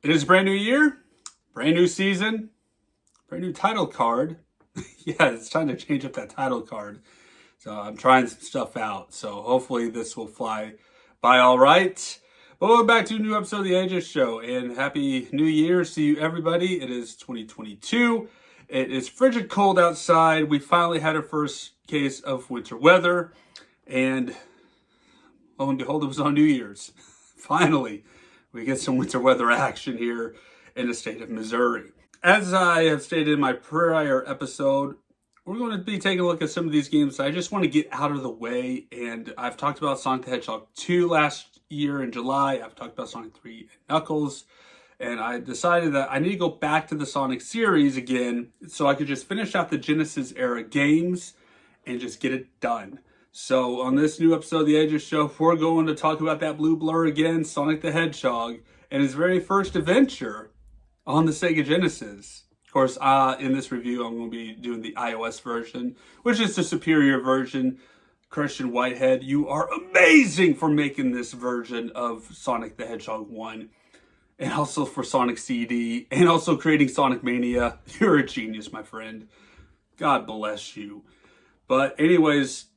It is a brand new year, brand new season, brand new title card. Yeah, it's time to change up that title card. So I'm trying some stuff out. So hopefully this will fly by all right. But welcome back to a new episode of the Aegis Show. And Happy New Year to you, everybody. It is 2022. It is frigid cold outside. We finally had our first case of winter weather. And lo and behold, it was on New Year's. Finally, we get some winter weather action here in the state of Missouri. As I have stated in my prior episode, we're going to be taking a look at some of these games I just want to get out of the way. And I've talked about Sonic the Hedgehog 2 last year in July. I've talked about Sonic 3 and Knuckles. And I decided that I need to go back to the Sonic series again so I could just finish out the Genesis era games and just get it done. So on this new episode of the Aegis Show, we're going to talk about that blue blur again, Sonic the Hedgehog, and his very first adventure on the Sega Genesis. Of course, in this review, I'm going to be doing the iOS version, which is the superior version. Christian Whitehead, you are amazing for making this version of Sonic the Hedgehog 1. And also for Sonic CD, and also creating Sonic Mania. You're a genius, my friend. God bless you. But anyways,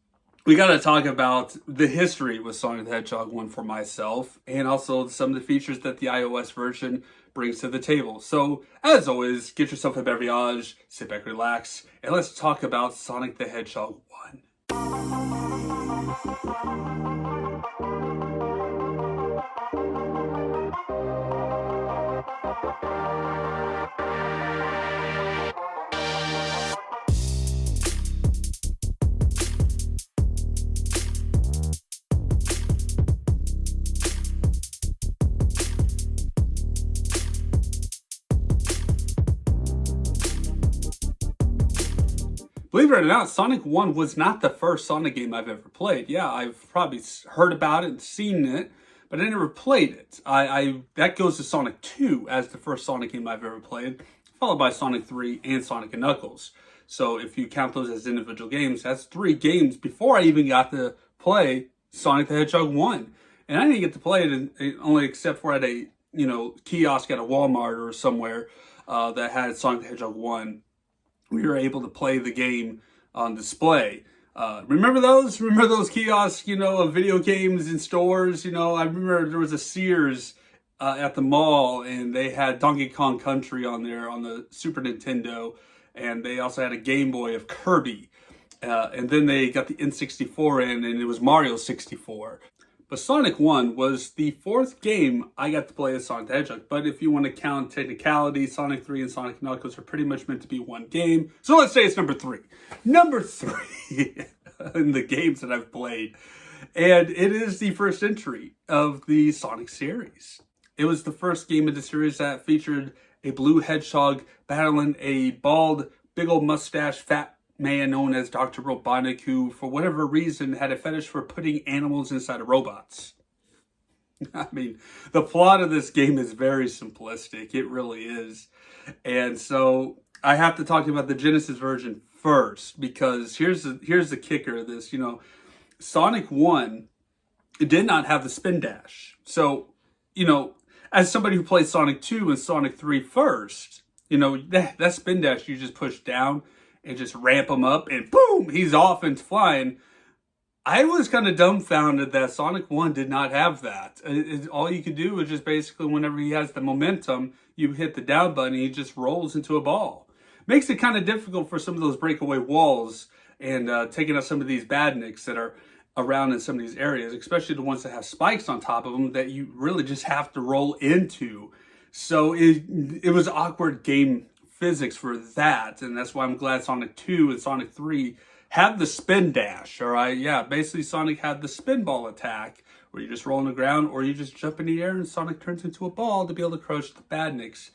we got to talk about the history with Sonic the Hedgehog 1 for myself, and also some of the features that the iOS version brings to the table. So, as always, get yourself a beverage, sit back, relax, and let's talk about Sonic the Hedgehog 1. Believe it or not, Sonic 1 was not the first Sonic game I've ever played. Yeah, I've probably heard about it and seen it, but I never played it. That goes to Sonic 2 as the first Sonic game I've ever played, followed by Sonic 3 and Sonic and Knuckles. So if you count those as individual games, that's 3 games before I even got to play Sonic the Hedgehog 1. And I didn't get to play it only except for at a kiosk at a Walmart or somewhere that had Sonic the Hedgehog 1. We were able to play the game on display. Remember those? Remember those kiosks, of video games in stores? I remember there was a Sears at the mall, and they had Donkey Kong Country on there on the Super Nintendo, and they also had a Game Boy of Kirby. And then they got the N64 in, and it was Mario 64. But Sonic 1 was the 4th game I got to play as Sonic the Hedgehog. But if you want to count technicality, Sonic 3 and Sonic Knuckles are pretty much meant to be one game. So let's say it's number 3. Number 3 in the games that I've played. And it is the first entry of the Sonic series. It was the first game in the series that featured a blue hedgehog battling a bald, big old mustache, fat man known as Dr. Robotnik, who, for whatever reason, had a fetish for putting animals inside of robots. I mean, the plot of this game is very simplistic. It really is. And so I have to talk about the Genesis version first, because here's the kicker of this. Sonic 1 did not have the spin dash. So, as somebody who played Sonic 2 and Sonic 3 first, that spin dash you just push down and just ramp him up, and boom, he's off and flying. I was kind of dumbfounded that Sonic 1 did not have that. All you could do is just basically, whenever he has the momentum, you hit the down button, and he just rolls into a ball. Makes it kind of difficult for some of those breakaway walls and taking out some of these badniks that are around in some of these areas, especially the ones that have spikes on top of them that you really just have to roll into. So it was awkward game physics for that, and that's why I'm glad Sonic 2 and Sonic 3 had the spin dash. All right, yeah, basically Sonic had the spin ball attack, where you just roll on the ground or you just jump in the air and Sonic turns into a ball to be able to crush the badniks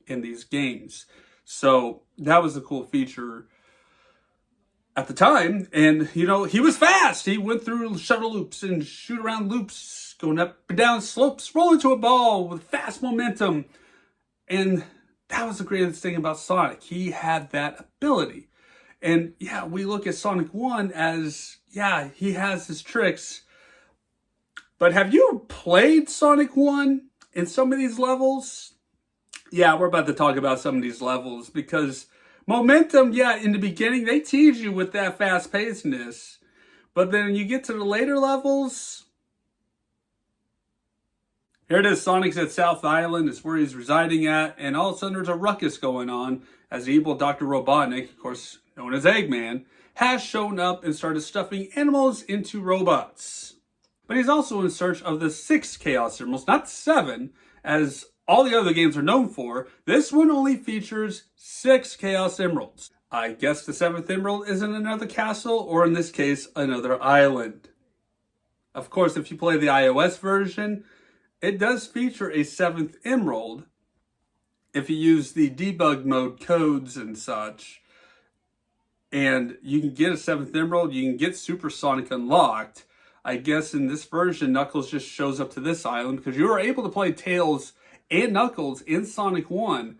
in these games. So that was a cool feature at the time, and he was fast. He went through shuttle loops and shoot around loops, going up and down slopes, roll into a ball with fast momentum, and that was the greatest thing about Sonic. He had that ability. And yeah, we look at Sonic 1 as, yeah, he has his tricks. But have you played Sonic 1 in some of these levels? Yeah, we're about to talk about some of these levels because momentum, yeah, in the beginning, they tease you with that fast pacedness. But then you get to the later levels. Here it is, Sonic's at South Island, is where he's residing at, and all of a sudden there's a ruckus going on as the evil Dr. Robotnik, of course known as Eggman, has shown up and started stuffing animals into robots. But he's also in search of the 6 Chaos Emeralds, not 7, as all the other games are known for. This one only features 6 Chaos Emeralds. I guess the 7th Emerald is in another castle, or in this case, another island. Of course, if you play the iOS version, it does feature a 7th Emerald if you use the debug mode codes and such. And you can get a 7th Emerald, you can get Super Sonic unlocked. I guess in this version, Knuckles just shows up to this island because you were able to play Tails and Knuckles in Sonic 1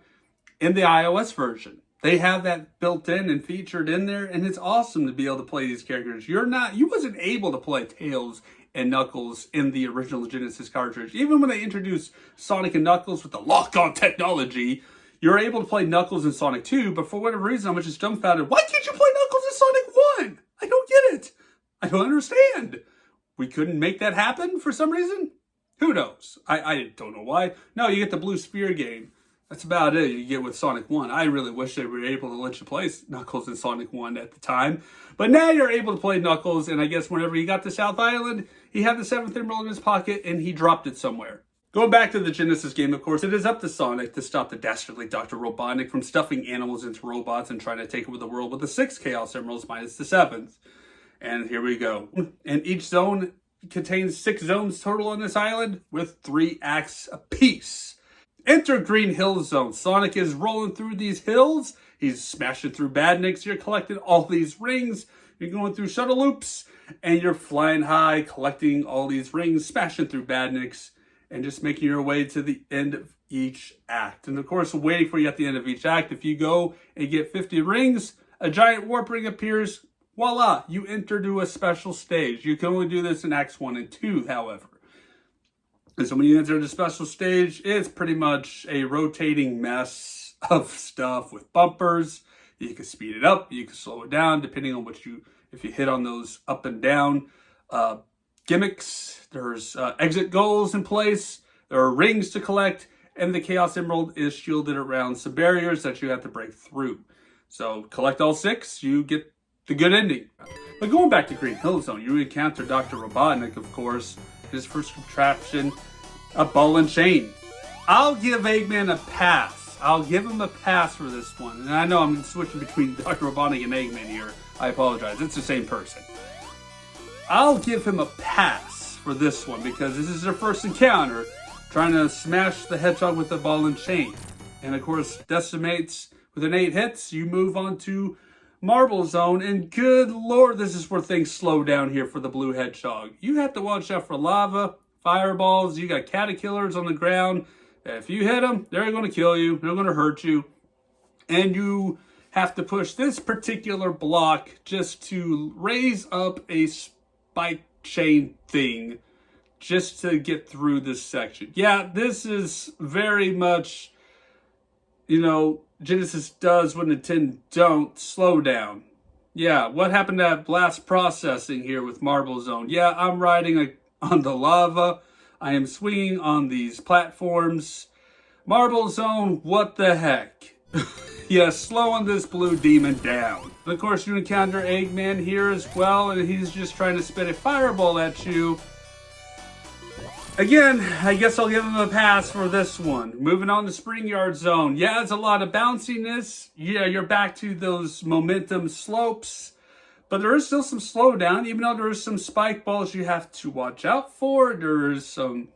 in the iOS version. They have that built in and featured in there, and it's awesome to be able to play these characters. You wasn't able to play Tails and Knuckles in the original Genesis cartridge. Even when they introduced Sonic and Knuckles with the lock-on technology, you're able to play Knuckles in Sonic 2, but for whatever reason, I'm just dumbfounded. Why can't you play Knuckles in Sonic 1? I don't get it. I don't understand. We couldn't make that happen for some reason? Who knows? I don't know why. No, you get the Blue Sphere game. That's about it you get with Sonic 1. I really wish they were able to let you play Knuckles in Sonic 1 at the time. But now you're able to play Knuckles, and I guess whenever he got to South Island, he had the 7th Emerald in his pocket, and he dropped it somewhere. Going back to the Genesis game, of course, it is up to Sonic to stop the dastardly Dr. Robotnik from stuffing animals into robots and trying to take over the world with the 6 Chaos Emeralds minus the 7th. And here we go. And each zone contains 6 zones total on this island with 3 acts apiece. Enter Green Hill Zone. Sonic is rolling through these hills. He's smashing through badniks. You're collecting all these rings. You're going through shuttle loops. And you're flying high, collecting all these rings, smashing through badniks, and just making your way to the end of each act. And of course, waiting for you at the end of each act, if you go and get 50 rings, a giant warp ring appears. Voila, you enter to a special stage. You can only do this in Acts 1 and 2, however. And so when you enter the special stage, it's pretty much a rotating mess of stuff with bumpers. You can speed it up, you can slow it down, depending on if you hit on those up and down gimmicks. There's exit goals in place. There are rings to collect, and the Chaos Emerald is shielded around some barriers that you have to break through. So collect all 6, you get the good ending. But going back to Green Hill Zone, you encounter Dr. Robotnik, of course. His first contraption, a ball and chain. I'll give Eggman a pass. I'll give him a pass for this one. And I know I'm switching between Dr. Robotnik and Eggman here. I apologize. It's the same person. I'll give him a pass for this one because this is their first encounter trying to smash the hedgehog with the ball and chain. And of course, decimates with an 8 hits. You move on to Marble Zone, and good lord, this is where things slow down here for the blue hedgehog. You have to watch out for lava, fireballs, you got caterpillars on the ground. If you hit them, they're going to kill you, they're going to hurt you. And you have to push this particular block just to raise up a spike chain thing just to get through this section. Yeah, this is very much, Genesis does what Nintendo don't, slow down. Yeah, what happened to that blast processing here with Marble Zone? Yeah, I'm riding on the lava. I am swinging on these platforms. Marble Zone, what the heck? Yeah, slowing this blue demon down. And of course, you encounter Eggman here as well, and he's just trying to spit a fireball at you. Again, I guess I'll give him a pass for this one. Moving on to Spring Yard Zone. Yeah, it's a lot of bounciness. Yeah, you're back to those momentum slopes. But there is still some slowdown, even though there is some spike balls you have to watch out for. There's some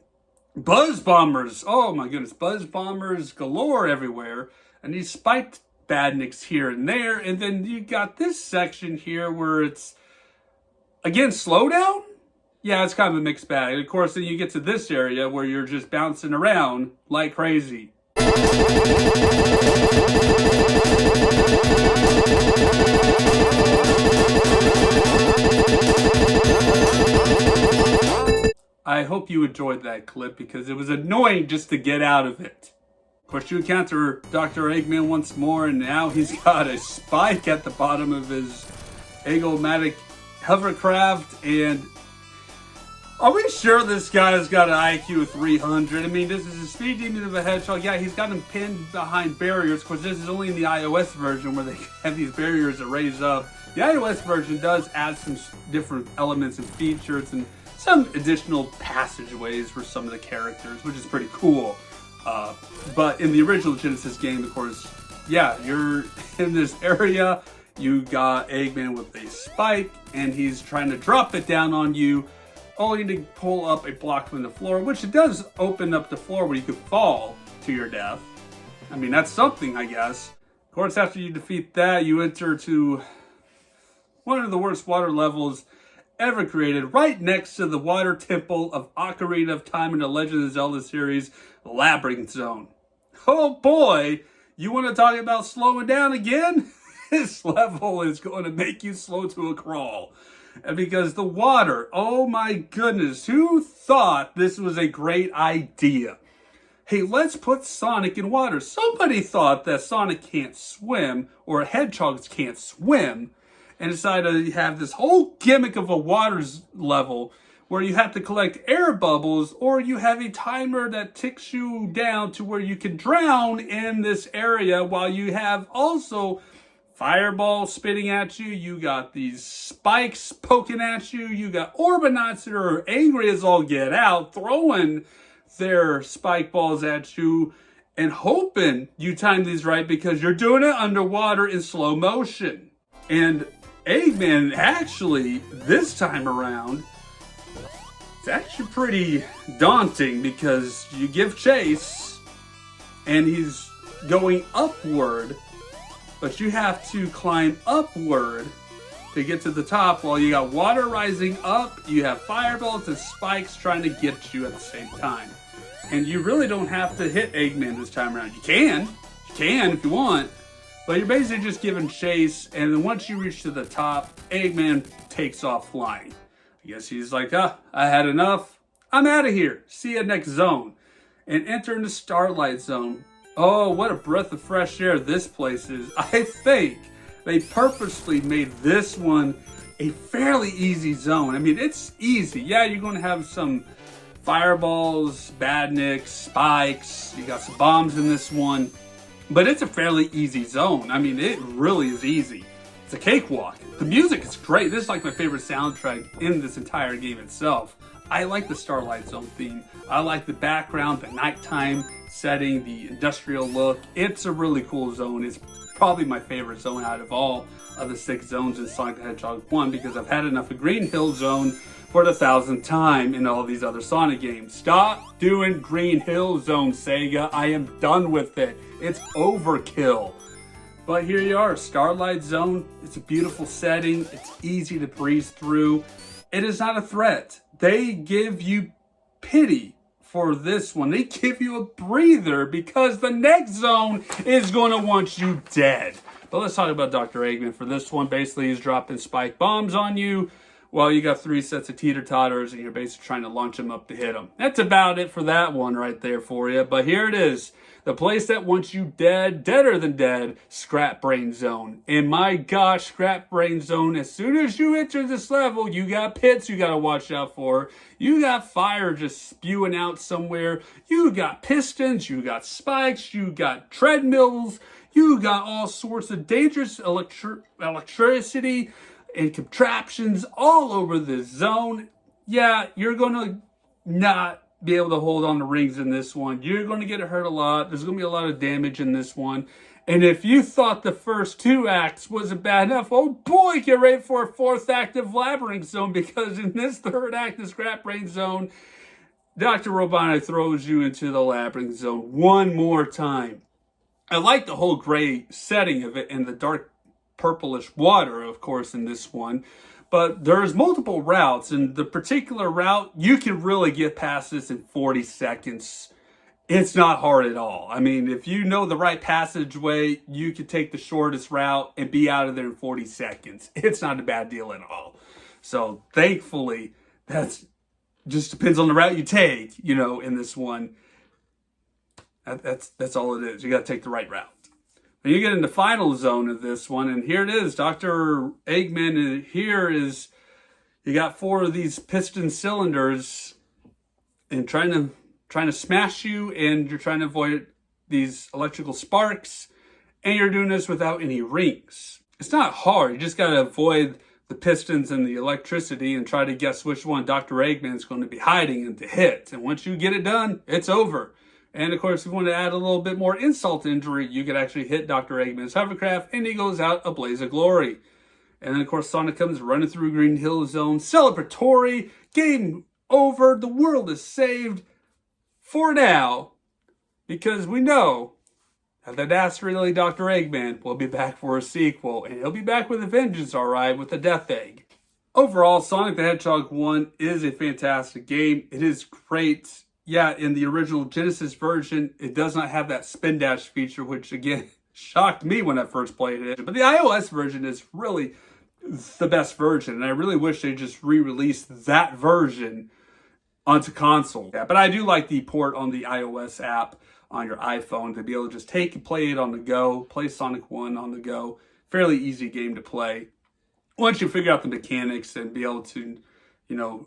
buzz bombers. Oh my goodness, buzz bombers galore everywhere. And these spiked badniks here and there. And then you got this section here where it's, again, slowdown? Yeah, it's kind of a mixed bag. Of course, then you get to this area where you're just bouncing around like crazy. I hope you enjoyed that clip because it was annoying just to get out of it. Of course, you encounter Dr. Eggman once more, and now he's got a spike at the bottom of his Eggomatic hovercraft. And are we sure this guy's got an IQ of 300? I mean, this is a speed demon of a hedgehog. Yeah, he's got him pinned behind barriers. Of course, this is only in the iOS version where they have these barriers that raise up. The iOS version does add some different elements and features and some additional passageways for some of the characters, which is pretty cool. But in the original Genesis game, of course, yeah, you're in this area, you got Eggman with a spike, and he's trying to drop it down on you, only to pull up a block from the floor, which it does open up the floor where you could fall to your death. I mean, that's something, I guess. Of course, after you defeat that, you enter to one of the worst water levels ever created, right next to the water temple of Ocarina of Time in the Legend of Zelda series, Labyrinth Zone. Oh boy, you want to talk about slowing down again? This level is going to make you slow to a crawl. And because the water, oh my goodness, who thought this was a great idea? Hey, let's put Sonic in water. Somebody thought that Sonic can't swim, or hedgehogs can't swim, and decided to have this whole gimmick of a water level where you have to collect air bubbles, or you have a timer that ticks you down to where you can drown in this area, while you have also fireballs spitting at you, you got these spikes poking at you, you got Orbinauts that are angry as all get out, throwing their spike balls at you, and hoping you time these right because you're doing it underwater in slow motion. And Eggman, actually, this time around, it's actually pretty daunting because you give chase and he's going upward, but you have to climb upward to get to the top while you got water rising up, you have fireballs and spikes trying to get you at the same time. And you really don't have to hit Eggman this time around. You can if you want. But you're basically just giving chase, and then once you reach to the top, Eggman takes off flying. I guess he's like, I had enough. I'm out of here. See you next zone. And enter into Starlight Zone. Oh, what a breath of fresh air this place is. I think they purposely made this one a fairly easy zone. I mean, it's easy. Yeah, you're going to have some fireballs, badniks, spikes. You got some bombs in this one. But it's a fairly easy zone. I mean, it really is easy. It's a cakewalk. The music is great. This is like my favorite soundtrack in this entire game itself. I like the Starlight Zone theme. I like the background, the nighttime setting, the industrial look. It's a really cool zone. It's probably my favorite zone out of all of the 6 zones in Sonic the Hedgehog 1 because I've had enough of Green Hill Zone for the 1,000th time in all these other Sonic games. Stop doing Green Hill Zone, Sega. I am done with it. It's overkill. But here you are, Starlight Zone. It's a beautiful setting. It's easy to breeze through. It is not a threat. They give you pity for this one. They give you a breather because the next zone is going to want you dead. But let's talk about Dr. Eggman for this one. Basically, he's dropping spike bombs on you. Well, you got 3 sets of teeter-totters, and you're basically trying to launch them up to hit them. That's about it for that one right there for you. But here it is. The place that wants you dead, deader than dead, Scrap Brain Zone. And my gosh, Scrap Brain Zone, as soon as you enter this level, you got pits you got to watch out for. You got fire just spewing out somewhere. You got pistons, you got spikes, you got treadmills. You got all sorts of dangerous electricity and contraptions all over this zone. Yeah, you're going to not be able to hold on to rings in this one. You're going to get hurt a lot. There's going to be a lot of damage in this one. And if you thought the first 2 acts wasn't bad enough, oh boy, get ready for a 4th act of Labyrinth Zone, because in this 3rd act of Scrap Brain Zone, Dr. Robotnik throws you into the Labyrinth Zone one more time. I like the whole gray setting of it and the dark purplish water, of course, in this one. But there's multiple routes, and the particular route, you can really get past this in 40 seconds. It's not hard at all. I mean, if you know the right passageway, you can take the shortest route and be out of there in 40 seconds. It's not a bad deal at all. So, thankfully, that's just depends on the route you take, in this one. That's all it is. You got to take the right route. When you get in the final zone of this one, and here it is, Dr. Eggman. Here is, you got 4 of these piston cylinders, and trying to smash you, and you're trying to avoid these electrical sparks, and you're doing this without any rings. It's not hard. You just got to avoid the pistons and the electricity and try to guess which one Dr. Eggman is going to be hiding and to hit. And once you get it done, it's over. And of course, if you want to add a little bit more insult to injury, you could actually hit Dr. Eggman's hovercraft and he goes out a blaze of glory. And then of course, Sonic comes running through Green Hill Zone, celebratory, game over, the world is saved for now, because we know that the dastardly Dr. Eggman will be back for a sequel, and he'll be back with a vengeance, alright, with the Death Egg. Overall, Sonic the Hedgehog 1 is a fantastic game. It is great. Yeah, in the original Genesis version, it does not have that spin dash feature, which again, shocked me when I first played it. But the iOS version is really the best version, and I really wish they just re-released that version onto console. Yeah, but I do like the port on the iOS app on your iPhone to be able to just take and play it on the go, play Sonic 1 on the go. Fairly easy game to play. Once you figure out the mechanics and be able to,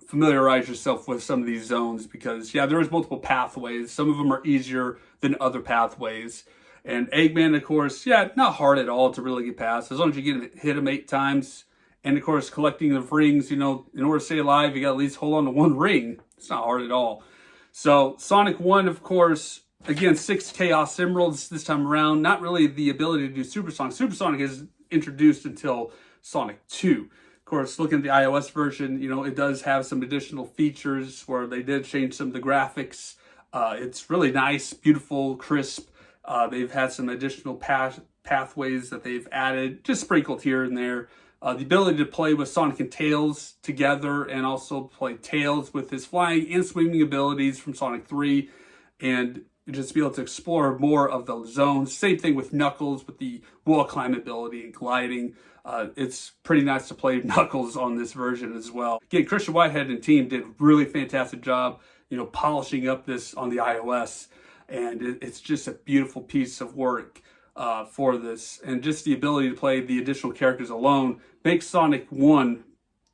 familiarize yourself with some of these zones, because yeah, there's multiple pathways. Some of them are easier than other pathways. And Eggman, of course, yeah, not hard at all to really get past. As long as you hit him 8 times. And of course, collecting the rings, in order to stay alive, you got to at least hold on to 1 ring. It's not hard at all. So Sonic 1, of course, again, 6 Chaos Emeralds this time around. Not really the ability to do Supersonic. Supersonic is introduced until Sonic 2. Of course, looking at the iOS version, it does have some additional features where they did change some of the graphics. It's really nice, beautiful, crisp. They've had some additional pathways that they've added, just sprinkled here and there. The ability to play with Sonic and Tails together, and also play Tails with his flying and swimming abilities from Sonic 3, and just be able to explore more of the zones. Same thing with Knuckles with the wall climb ability and gliding. It's pretty nice to play Knuckles on this version as well. Again, Christian Whitehead and team did a really fantastic job, polishing up this on the iOS, and it's just a beautiful piece of work for this. And just the ability to play the additional characters alone makes Sonic 1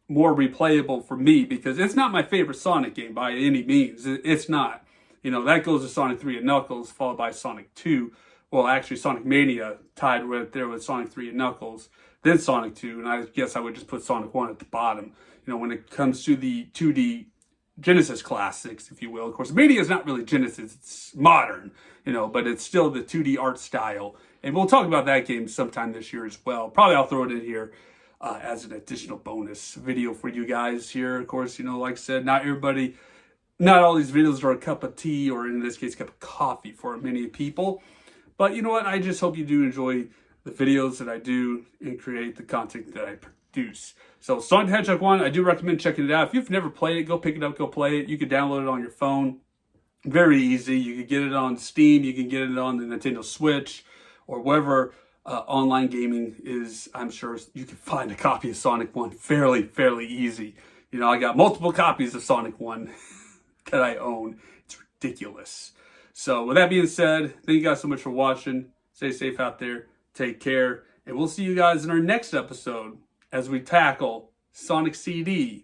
more replayable for me, because it's not my favorite Sonic game by any means. It's not. That goes to Sonic 3 and Knuckles, followed by Sonic 2. Well, actually, Sonic Mania tied right there with Sonic 3 and Knuckles, then Sonic 2, and I guess I would just put Sonic 1 at the bottom. When it comes to the 2D Genesis classics, if you will. Of course, Mania is not really Genesis, it's modern, but it's still the 2D art style. And we'll talk about that game sometime this year as well. Probably I'll throw it in here as an additional bonus video for you guys here. Of course, like I said, not all these videos are a cup of tea, or in this case, a cup of coffee for many people. But you know what? I just hope you do enjoy the videos that I do and create the content that I produce. So Sonic the Hedgehog 1, I do recommend checking it out. If you've never played it, go pick it up, go play it. You can download it on your phone. Very easy. You can get it on Steam. You can get it on the Nintendo Switch, or wherever online gaming is. I'm sure you can find a copy of Sonic 1 fairly easy. I got multiple copies of Sonic 1 that I own. It's ridiculous. So with that being said, thank you guys so much for watching. Stay safe out there. Take care. And we'll see you guys in our next episode as we tackle Sonic CD.